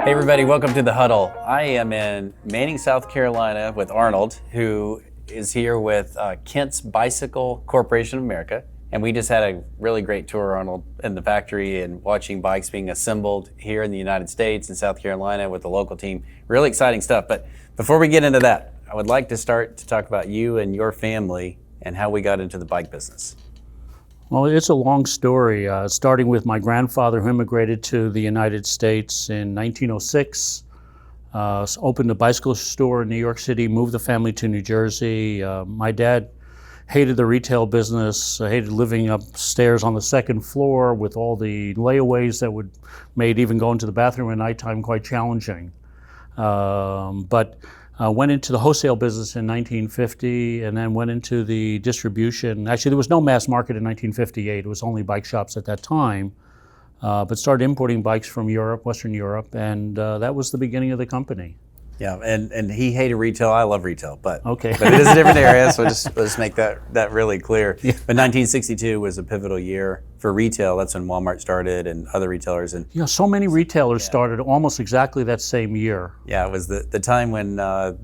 Hey everybody, welcome to the Huddle. I am in Manning, South Carolina with Arnold, who is here with Kent's Bicycle Corporation of America. And we just had a really great tour, Arnold, in the factory and watching bikes being assembled here in the United States and South Carolina with the local team. Really exciting stuff. But before we get into that, I would like to start to talk about you and your family and how we got into the bike business. Well, it's a long story, starting with my grandfather who immigrated to the United States in 1906, opened a bicycle store in New York City, moved the family to New Jersey. My dad hated the retail business, hated living upstairs on the second floor with all the layaways that made even going to the bathroom at nighttime quite challenging. But went into the wholesale business in 1950 and then went into the distribution. Actually, there was no mass market in 1958. It was only bike shops at that time. But started importing bikes from Europe, Western Europe, and that was the beginning of the company. Yeah, and he hated retail. I love retail, but okay. But it is a different area, so let's make that really clear. Yeah. But 1962 was a pivotal year for retail. That's when Walmart started and other retailers. And so many retailers started almost exactly that same year. Yeah, it was the time when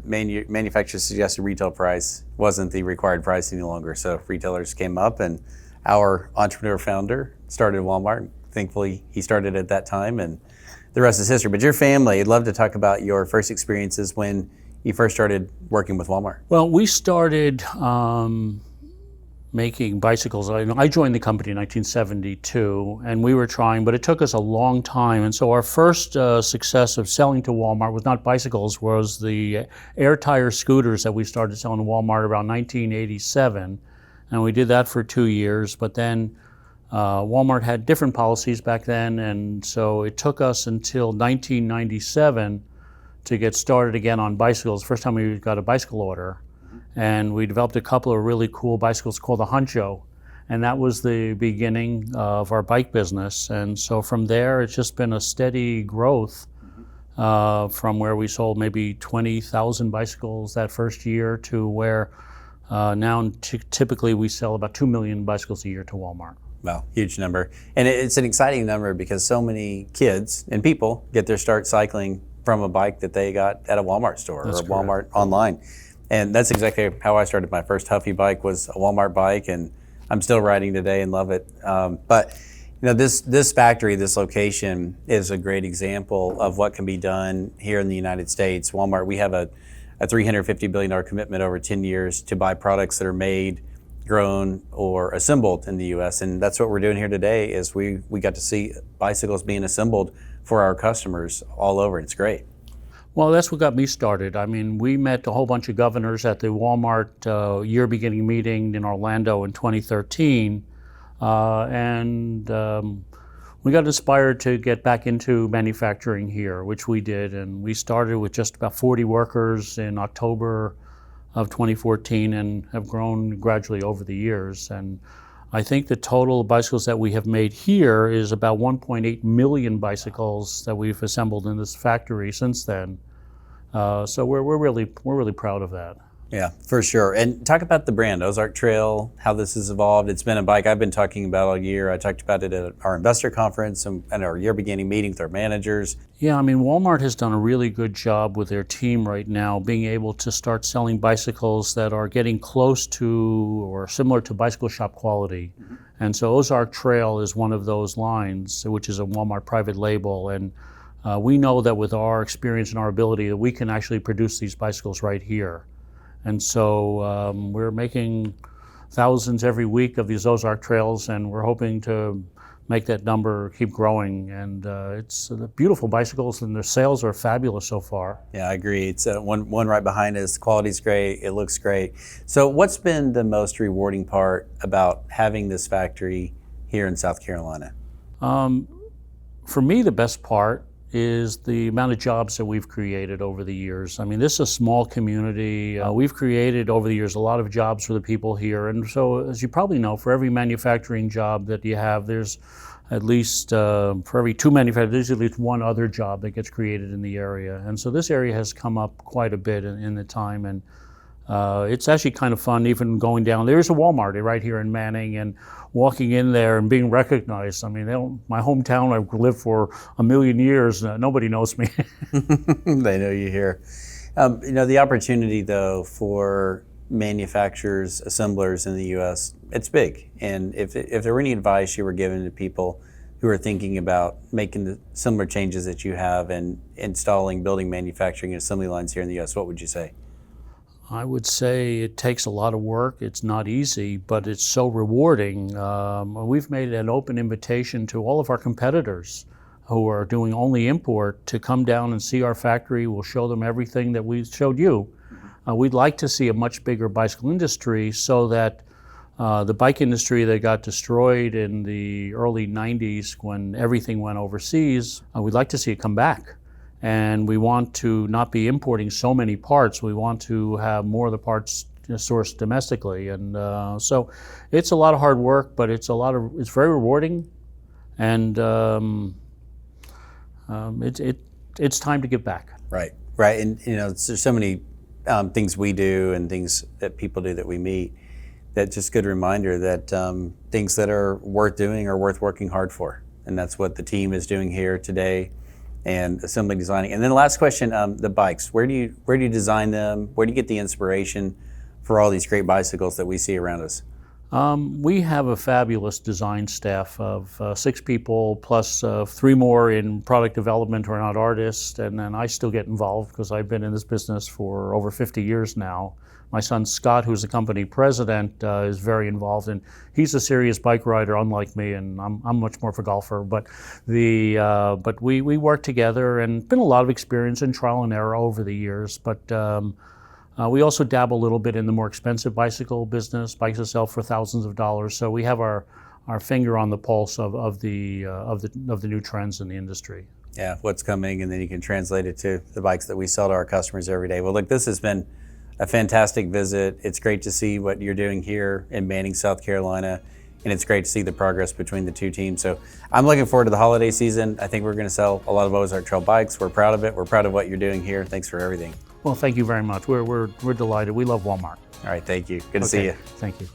manufacturers suggested retail price wasn't the required price any longer. So retailers came up, and our entrepreneur founder started Walmart. Thankfully, he started at that time, and the rest is history. But your family, I'd love to talk about your first experiences when you first started working with Walmart. Well, we started making bicycles. I joined the company in 1972, and we were trying, but it took us a long time. And so our first success of selling to Walmart was not bicycles, was the air tire scooters that we started selling to Walmart around 1987. And we did that for 2 years, but then Walmart had different policies back then, and so it took us until 1997 to get started again on bicycles. First time we got a bicycle order, and we developed a couple of really cool bicycles called the Huncho, and that was the beginning of our bike business. And so from there, it's just been a steady growth from where we sold maybe 20,000 bicycles that first year to where now typically we sell about 2 million bicycles a year to Walmart. Wow, huge number. And it's an exciting number because so many kids and people get their start cycling from a bike that they got at a Walmart store. That's or a Walmart online. And that's exactly how I started. My first Huffy bike was a Walmart bike, and I'm still riding today and love it. But you know, this factory, this location is a great example of what can be done here in the United States. Walmart, we have a $350 billion commitment over 10 years to buy products that are made, grown, or assembled in the U.S. And that's what we're doing here today is we got to see bicycles being assembled for our customers all over. It's great. Well, that's what got me started. I mean, we met a whole bunch of governors at the Walmart year beginning meeting in Orlando in 2013. And we got inspired to get back into manufacturing here, which we did. And we started with just about 40 workers in October of 2014 and have grown gradually over the years. And I think the total bicycles that we have made here is about 1.8 million bicycles that we've assembled in this factory since then. So we're really proud of that. Yeah, for sure. And talk about the brand, Ozark Trail, how this has evolved. It's been a bike I've been talking about all year. I talked about it at our investor conference and our year beginning meeting with our managers. Yeah, I mean, Walmart has done a really good job with their team right now, being able to start selling bicycles that are getting close to or similar to bicycle shop quality. Mm-hmm. And so Ozark Trail is one of those lines, which is a Walmart private label. And we know that with our experience and our ability that we can actually produce these bicycles right here. And so we're making thousands every week of these Ozark Trails, and we're hoping to make that number keep growing. And it's beautiful bicycles, and their sales are fabulous so far. Yeah, I agree. It's one right behind us. The quality's great. It looks great. So what's been the most rewarding part about having this factory here in South Carolina? For me, the best part is the amount of jobs that we've created over the years. I mean, this is a small community. We've created over the years a lot of jobs for the people here. And so, as you probably know, for every manufacturing job that you have, there's at least, for every 2 manufacturers, there's at least one other job that gets created in the area. And so this area has come up quite a bit in the time. And It's actually kind of fun even going down. There's a Walmart right here in Manning, and walking in there and being recognized. I mean, my hometown, I've lived for a million years, nobody knows me. They know you here. The opportunity, though, for manufacturers, assemblers in the U.S., it's big. And if there were any advice you were given to people who are thinking about making the similar changes that you have and installing, building manufacturing and assembly lines here in the U.S., what would you say? I would say it takes a lot of work. It's not easy, but it's so rewarding. We've made an open invitation to all of our competitors who are doing only import to come down and see our factory. We'll show them everything that we showed you. We'd like to see a much bigger bicycle industry so that the bike industry that got destroyed in the early 90s when everything went overseas, we'd like to see it come back. And we want to not be importing so many parts. We want to have more of the parts sourced domestically. And so it's a lot of hard work, but it's very rewarding. And it's time to give back. Right. And there's so many things we do and things that people do that we meet that just good reminder that things that are worth doing are worth working hard for. And that's what the team is doing here today. And assembly designing. And then the last question, the bikes. Where do you design them? Where do you get the inspiration for all these great bicycles that we see around us? We have a fabulous design staff of 6 people plus 3 more in product development who are not artists. And then I still get involved because I've been in this business for over 50 years now. My son Scott, who's the company president, is very involved, and he's a serious bike rider, unlike me, and I'm much more of a golfer. But we work together, and been a lot of experience in trial and error over the years. But we also dabble a little bit in the more expensive bicycle business, bikes that sell for thousands of dollars. So we have our finger on the pulse of the new trends in the industry. Yeah, what's coming, and then you can translate it to the bikes that we sell to our customers every day. Well, look, this has been a fantastic visit. It's great to see what you're doing here in Manning, South Carolina, and it's great to see the progress between the two teams. So I'm looking forward to the holiday season. I think we're going to sell a lot of Ozark Trail bikes. We're proud of it. We're proud of what you're doing here. Thanks for everything. Well, thank you very much. We're delighted. We love Walmart. All right, thank you. Good to see you. Thank you.